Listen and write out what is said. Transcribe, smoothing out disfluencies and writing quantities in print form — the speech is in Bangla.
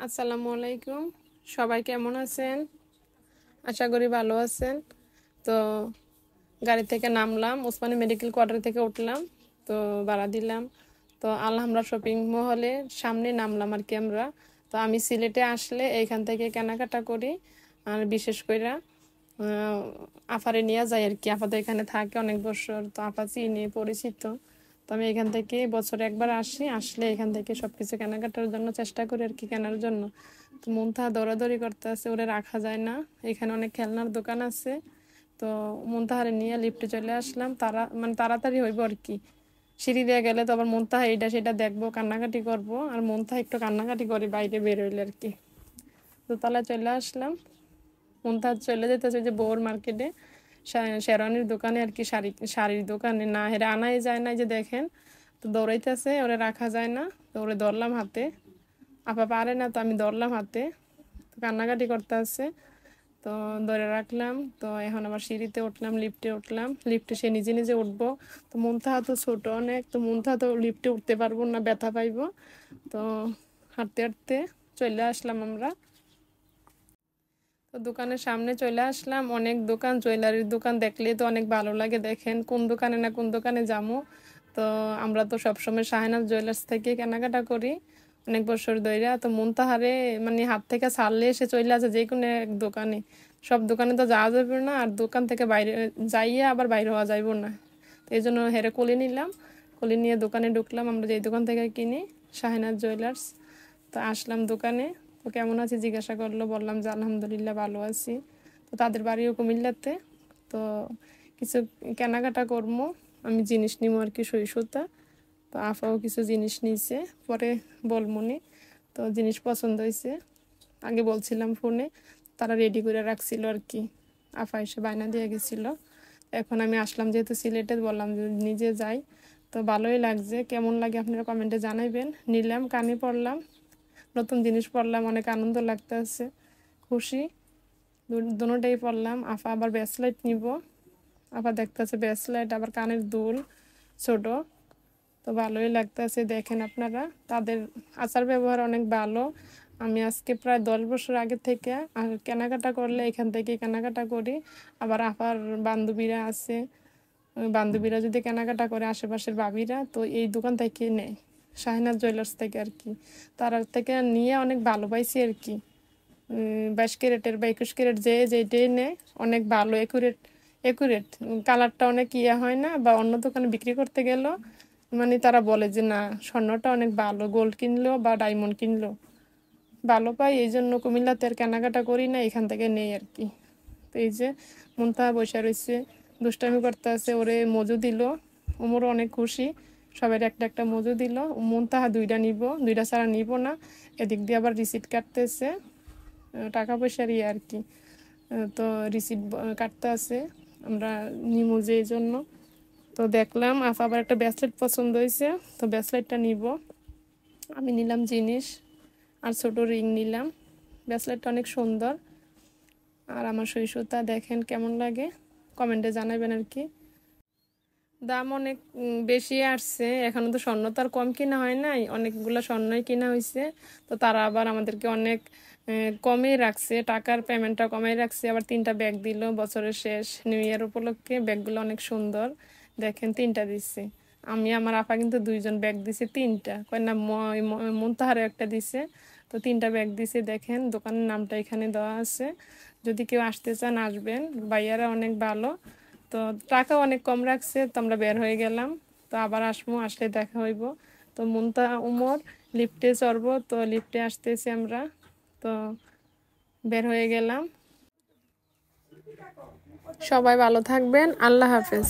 আসসালামু আলাইকুম। সবাই কেমন আছেন? আশা করি ভালো আছেন। তো গাড়ি থেকে নামলাম, ওসমানী মেডিকেল কোয়ার্টার থেকে উঠলাম, তো ভাড়া দিলাম। তো আলহামরা শপিং মহলের সামনে নামলাম আর কি আমরা। তো আমি সিলেটে আসলে এইখান থেকে কেনাকাটা করি। আর বিশেষ করে আফারে নিয়ে যাই আর কি। আফা তো এখানে থাকে অনেক বছর, তো আপা চিনি পরিচিত। তো আমি এখান থেকে বছরে একবার আসি, আসলে এখান থেকে সবকিছু কেনাকাটার জন্য চেষ্টা করি আর কি, কেনার জন্য। তো মুনতাহা দৌড়াদৌড়ি করতে আছে, ওরে রাখা যায় না। এখানে অনেক খেলনার দোকান আছে। তো মুনতাহারে নিয়ে লিফটে চলে আসলাম, তাড়াতাড়ি হইব আর কি। সিঁড়ি দিয়ে গেলে তো আবার মুনতাহা এইটা সেটা দেখবো, কান্নাকাটি করব। আর মুনতাহা একটু কান্নাকাটি করে বাইরে বের হইলে আর কি। তো তাহলে চলে আসলাম। মুনতাহা চলে যেতেছে যে বউর মার্কেটে, শেরওয়ানির দোকানে আর কি, শাড়ির দোকানে। না হেরে আনাই যায় না, যে দেখেন। তো দৌড়াইতেছে, ওরে রাখা যায় না। তো ওরে ধরলাম হাতে, আপা পারে না, তো আমি ধরলাম হাতে। তো কান্নাকাটি করতে আছে, তো ধরে রাখলাম। তো এখন আবার সিঁড়িতে উঠলাম, লিফটে উঠলাম। লিফটে সে নিজে নিজে উঠবো। তো মুনতাহা তো ছোট অনেক, তো মুনতাহা তো লিফটে উঠতে পারবো না, ব্যথা পাইবো। তো হাঁটতে হাঁটতে চলে আসলাম আমরা। তো দোকানের সামনে চলে আসলাম। অনেক দোকান, জুয়েলারির দোকান দেখলে তো অনেক ভালো লাগে। দেখেন কোন দোকানে না কোন দোকানে যাবো। তো আমরা তো সবসময় শাহিনাজ জুয়েলার্স থেকে কেনাকাটা করি অনেক বছর ধরে। তো মুনতাহারে মানে হাত থেকে ছাড়লে সে চলে আসে যে কোনো এক দোকানে। সব দোকানে তো যাওয়া যাবে না, আর দোকান থেকে বাইরে যাইয়ে আবার বাইরে হওয়া যাইব না। তো এই জন্য হেরে কোলে নিলাম, কোলে নিয়ে দোকানে ঢুকলাম আমরা যেই দোকান থেকে কিনি, শাহিনাজ জুয়েলার্স। তো আসলাম দোকানে। তো কেমন আছি জিজ্ঞাসা করলো, বললাম যে আলহামদুলিল্লাহ ভালো আছি। তো তাদের বাড়িও কুমিল্লাতে। তো কিছু কেনাকাটা করবো, আমি জিনিস নিবো আর কি, সুই সুতা। তো আফাও কিছু জিনিস নিয়েছে, পরে বলমনি। তো জিনিস পছন্দ হয়েছে, আগে বলছিলাম ফোনে, তারা রেডি করে রাখছিল আর কি। আফা এসে বায়না দিয়ে গেছিলো। এখন আমি আসলাম যেহেতু সিলেটে, বললাম যে নিজে যাই। তো ভালোই লাগছে, কেমন লাগে আপনারা কমেন্টে জানাইবেন। নিলাম, কানে পড়লাম, নতুন জিনিস পড়লাম, অনেক আনন্দ লাগতেছে, খুশি। দুটোটাই পড়লাম। আফা আবার ব্রেসলেট নিব, আবার দেখতেছে ব্রেসলেট, আবার কানের দুল ছোট। তো ভালোই লাগতেছে, দেখেন আপনারা। তাদের আচার ব্যবহার অনেক ভালো। আমি আজকে প্রায় 10 বছর আগে থেকে আর কেনাকাটা করলে এখান থেকে কেনাকাটা করি। আবার আফার বান্ধবীরা আছে, ওই বান্ধবীরা যদি কেনাকাটা করে, আশেপাশের ভাবিরা, তো এই দোকান থেকে নেয়, শাহিনাজ জুয়েলার্স থেকে আর কি। তার থেকে নিয়ে অনেক ভালো পাইছি আর কি। 22 ক্যারেটের বা 21 ক্যারেট যে যেটাই নেয় অনেক ভালো, একুরেট একুরেট। কালারটা অনেক ইয়ে হয় না, বা অন্য দোকানে বিক্রি করতে গেলেও মানে তারা বলে যে না, স্বর্ণটা অনেক ভালো, গোল্ড কিনলো বা ডায়মন্ড কিনলো ভালো পাই। এই জন্য কুমিল্লাতে আর কেনাকাটা করি না, এখান থেকে নেই আর কি। তো এই যে মুনতাহা বসে রয়েছে, দুষ্টামি করতে আছে, ওরে মজু দিল। ওমরও অনেক খুশি, সবাই একটা একটা মজু দিল। মুনতাহা দুইটা নিব, দুইটা ছাড়া নিব না। এদিক দিয়ে আবার রিসিট কাটতেছে, টাকা পয়সার ইয়ে আর কি। তো রিসিট কাটতে আছে, আমরা নিমু যে এই জন্য। তো দেখলাম আফা আবার একটা ব্রেসলেট পছন্দ হয়েছে, তো ব্রেসলেটটা নিব। আমি নিলাম জিনিস, আর ছোট রিং নিলাম। ব্রেসলেটটা অনেক সুন্দর। আর আমার সুই সুতা দেখেন কেমন লাগে, কমেন্টে জানাবেন আর কি। দাম অনেক বেশি আসছে। এখনো তো স্বর্ণ তো আর কম কিনা হয় নাই, অনেকগুলো স্বর্ণই কিনা হয়েছে। তো তারা আবার আমাদেরকে অনেক কমই রাখছে, টাকার পেমেন্টটা কমই রাখছে। আবার 3টা ব্যাগ দিল বছরের শেষ নিউ ইয়ার উপলক্ষে। ব্যাগগুলো অনেক সুন্দর, দেখেন 3টা দিচ্ছে। আমি আমার আপা কিন্তু 2জন ব্যাগ দিছে, 3টা কয় না, মুনতাহারও একটা দিছে। তো 3টা ব্যাগ দিছে। দেখেন দোকানের নামটা এখানে দেওয়া আছে, যদি কেউ আসতে চান আসবেন, ভাইয়ারা অনেক ভালো। তো টাকা অনেক কম রাখছে। তো আমরা বের হয়ে গেলাম, তো আবার আসবো, আসলে দেখা হইব। তো মুনতাহা উমর লিফটে চড়বো, তো লিফটে আসতেছি আমরা। তো বের হয়ে গেলাম। সবাই ভালো থাকবেন, আল্লাহ হাফেজ।